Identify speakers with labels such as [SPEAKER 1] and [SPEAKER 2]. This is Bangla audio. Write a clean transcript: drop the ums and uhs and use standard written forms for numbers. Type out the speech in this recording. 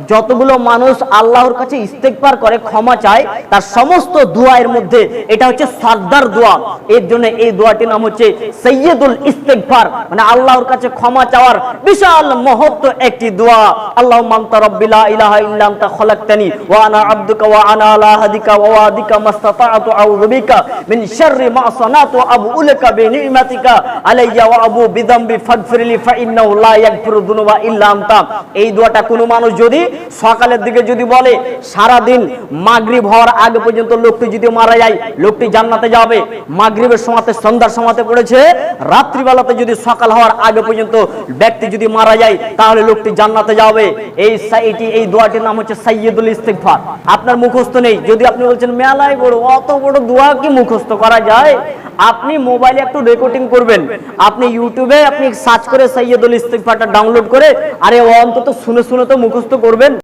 [SPEAKER 1] যতগুলো মানুষ আল্লাহর কাছে ইস্তেগফার করে, ক্ষমা চায়, তার সমস্ত দোয়ার মধ্যে এটা হচ্ছে সরদার দোয়া। এর জন্য এই দোয়াটির নাম হচ্ছে সাইয়্যিদুল ইস্তেগফার, মানে আল্লাহর কাছে ক্ষমা চাওয়ার বিশাল মহত্ব একটি দোয়া। আল্লাহুম্মা আনতা রাব্বি লা ইলাহা ইল্লা আনতা খলাকতানি ওয়া আনা আবদুকা ওয়া আনা আলা আহদিকা ওয়া ওয়াদিকা মাসতাতা'তু আউযু বিকা মিন শাররি মা সানাতু আবু লাকা বিনি'মাতিকা আলাইয়া ওয়া আবু বিযামবি ফাগফিরলি ফাইন্নাহু লা ইয়াগফিরু যুনুবা ইল্লা আনতা। এই দোয়াটা কোনো মানুষ যদি সকালের দিকে যদি বলে, সারা দিন মাগরিব হওয়ার আগে পর্যন্ত লোকটি যদি মারা যায়, লোকটি জান্নাতে যাবে। মাগরিবের সময়তে, সন্ধ্যার সময়তে পড়েছে, রাত্রিবেলাতে যদি সকাল হওয়ার আগে পর্যন্ত ব্যক্তি যদি মারা যায়, তাহলে লোকটি জান্নাতে যাবে। এই দোয়াটির নাম হচ্ছে সাইয়্যিদুল ইস্তেগফার। আপনার মুখস্থ নেই, যদি আপনি বলছেন মেলায় বড়, অত বড় দোয়া কি মুখস্থ করা যায়? আপনি মোবাইলে একটু রেকর্ডিং করবেন, আপনি ইউটিউবে আপনি সার্চ করে সাইয়্যিদুল ইস্তেগফারটা ডাউনলোড করে, আরে অন্তত শুনে শুনে তো মুখস্থ করবেন।